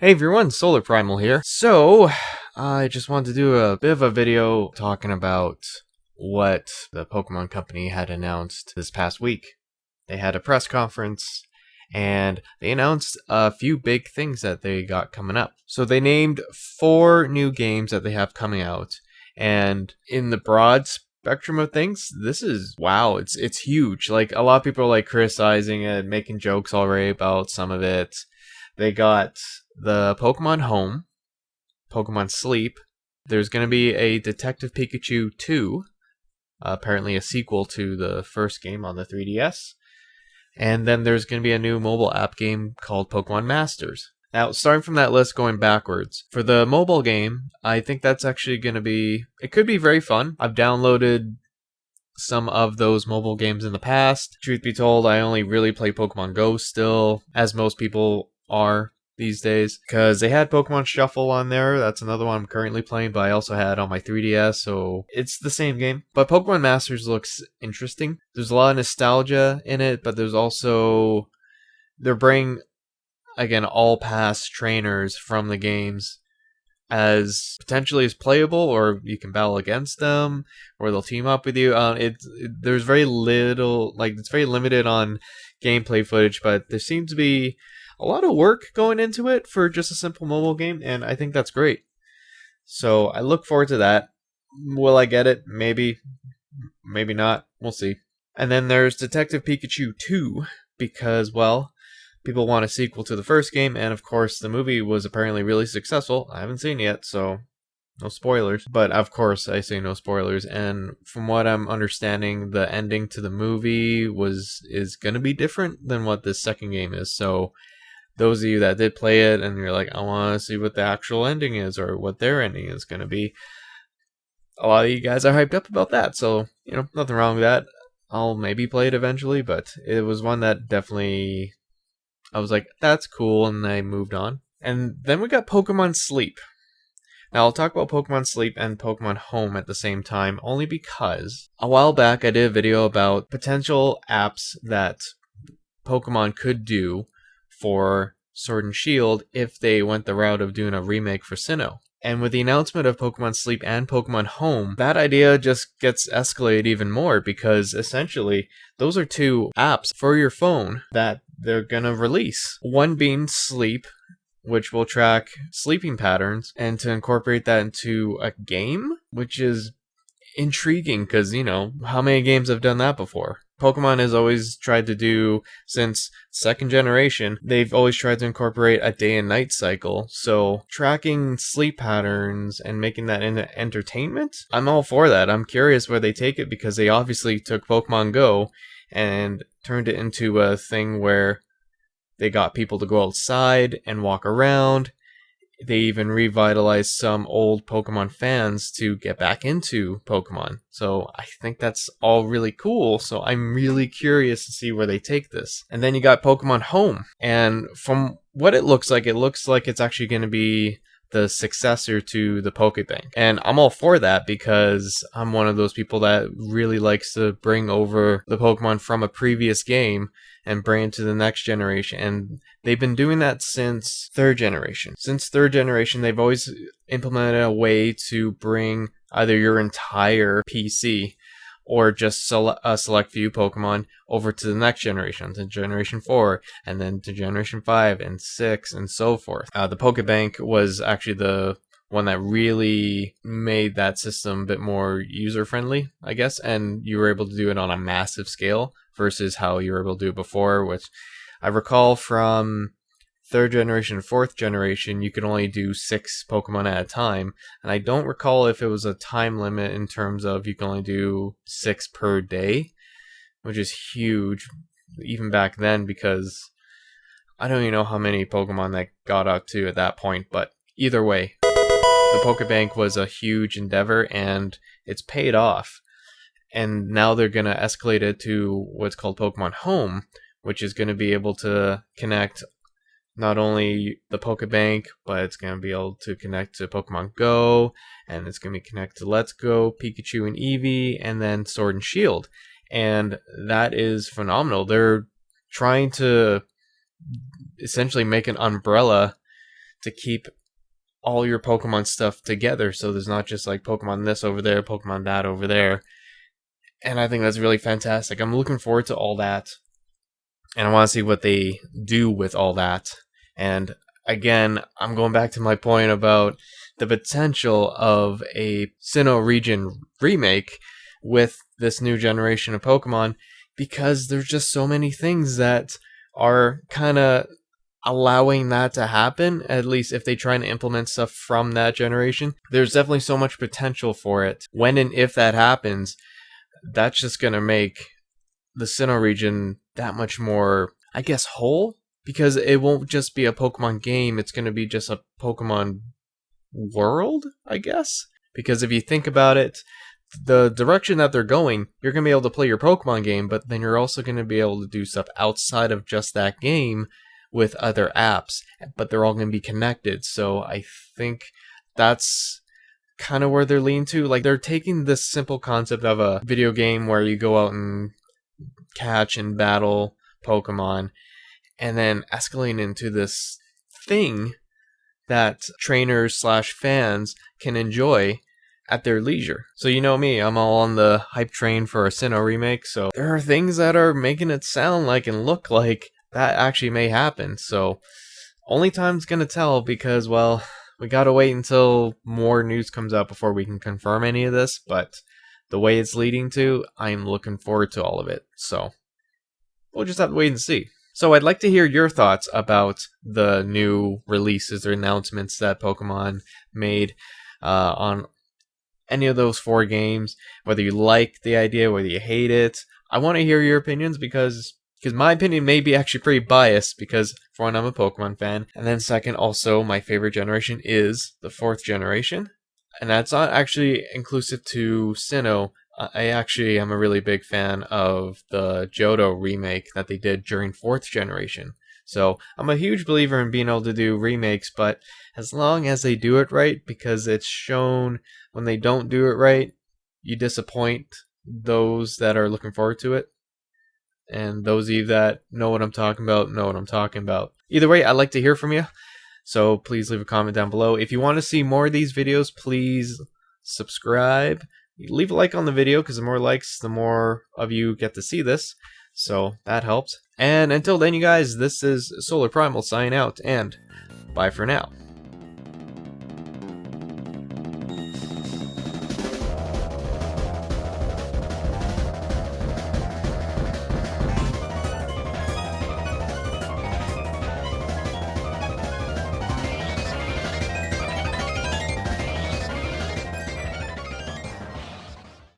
Hey everyone, SolarPrimal here. So, I just wanted to do a bit of a video talking about what the Pokemon Company had announced this past week. They had a press conference and they announced a few big things that they got coming up. So they named 4 new games that they have coming out, and in the broad spectrum of things, this is wow, it's huge. Like, a lot of people are like criticizing it, making jokes already about some of it. They got the Pokemon Home, Pokemon Sleep. There's going to be a Detective Pikachu 2, apparently a sequel to the first game on the 3DS. And then there's going to be a new mobile app game called Pokemon Masters. Now, starting from that list going backwards, for the mobile game, I think that's actually going to be, it could be very fun. I've downloaded some of those mobile games in the past. Truth be told, I only really play Pokemon Go still, as most people are these days, because they had Pokemon Shuffle on there. That's another one I'm currently playing, but I also had on my 3DS, so it's the same game. But Pokemon Masters looks interesting. There's a lot of nostalgia in it, but there's also, they're bringing, again, all past trainers from the games as potentially as playable, or you can battle against them, or they'll team up with you. There's very little, like, it's very limited on gameplay footage, but there seems to be a lot of work going into it for just a simple mobile game, and I think that's great. So I look forward to that. Will I get it? Maybe. Maybe not. We'll see. And then there's Detective Pikachu 2, because, well, people want a sequel to the first game, and of course the movie was apparently really successful. I haven't seen it yet, so no spoilers. But of course I say no spoilers, and from what I'm understanding, the ending to the movie is going to be different than what this second game is. So those of you that did play it and you're like, I want to see what the actual ending is or what their ending is going to be, a lot of you guys are hyped up about that. So, nothing wrong with that. I'll maybe play it eventually, but it was one that definitely, I was like, that's cool, and I moved on. And then we got Pokemon Sleep. Now, I'll talk about Pokemon Sleep and Pokemon Home at the same time, only because a while back I did a video about potential apps that Pokemon could do for Sword and Shield if they went the route of doing a remake for Sinnoh. And with the announcement of Pokemon Sleep and Pokemon Home, that idea just gets escalated even more, because essentially those are 2 apps for your phone that they're gonna release. One being Sleep, which will track sleeping patterns, and to incorporate that into a game, which is intriguing because, how many games have done that before? Pokemon has always tried to do, since second generation, they've always tried to incorporate a day and night cycle. So tracking sleep patterns and making that into entertainment, I'm all for that. I'm curious where they take it, because they obviously took Pokemon Go and turned it into a thing where they got people to go outside and walk around. They even revitalized some old Pokemon fans to get back into Pokemon. So I think that's all really cool. So I'm really curious to see where they take this. And then you got Pokemon Home. And from what it looks like it's actually going to be the successor to the Pokebank. And I'm all for that, because I'm one of those people that really likes to bring over the Pokemon from a previous game and bring it to the next generation. And they've been doing that since third generation. Since third generation, they've always implemented a way to bring either your entire PC or just a select few Pokemon over to the next generation, to Generation 4, and then to Generation 5 and 6, and so forth. The Pokebank was actually the one that really made that system a bit more user-friendly, I guess, and you were able to do it on a massive scale versus how you were able to do it before, which I recall from third generation and fourth generation, you could only do 6 Pokemon at a time. And I don't recall if it was a time limit in terms of you can only do 6 per day, which is huge even back then, because I don't even know how many Pokemon that got up to at that point. But either way, the Pokebank was a huge endeavor, and it's paid off. And now they're going to escalate it to what's called Pokemon Home, which is going to be able to connect not only the Pokebank, but it's going to be able to connect to Pokemon Go, and it's going to be connected to Let's Go, Pikachu and Eevee, and then Sword and Shield. And that is phenomenal. They're trying to essentially make an umbrella to keep all your Pokemon stuff together, so there's not just like Pokemon this over there, Pokemon that over there. And I think that's really fantastic. I'm looking forward to all that, and I want to see what they do with all that. And again, I'm going back to my point about the potential of a Sinnoh region remake with this new generation of Pokemon, because there's just so many things that are kind of allowing that to happen, at least if they try and implement stuff from that generation. There's definitely so much potential for it. When and if that happens, that's just going to make the Sinnoh region that much more, I guess, whole, because it won't just be a Pokemon game, it's going to be just a Pokemon world, I guess. Because if you think about it, the direction that they're going, you're going to be able to play your Pokemon game, but then you're also going to be able to do stuff outside of just that game with other apps, but they're all going to be connected. So I think that's kind of where they're leaning to. Like, they're taking this simple concept of a video game where you go out and catch and battle Pokemon, and then escalating into this thing that trainers slash fans can enjoy at their leisure. So you know me, I'm all on the hype train for a Sinnoh remake, so there are things that are making it sound like and look like that actually may happen. So only time's gonna tell, because, well, we gotta wait until more news comes out before we can confirm any of this, but the way it's leading to, I'm looking forward to all of it. So we'll just have to wait and see. So I'd like to hear your thoughts about the new releases or announcements that Pokemon made on any of those 4 games, whether you like the idea, whether you hate it. I want to hear your opinions, because my opinion may be actually pretty biased, because for one, I'm a Pokemon fan, and then second, also my favorite generation is the 4th generation, and that's not actually inclusive to Sinnoh. I actually am a really big fan of the Johto remake that they did during 4th generation. So I'm a huge believer in being able to do remakes, but as long as they do it right, because it's shown when they don't do it right, you disappoint those that are looking forward to it. And those of you that know what I'm talking about, know what I'm talking about. Either way, I'd like to hear from you. So please leave a comment down below. If you want to see more of these videos, please subscribe. Leave a like on the video, because the more likes, the more of you get to see this. So that helps. And until then, you guys, this is SolarPrimal signing out, and bye for now.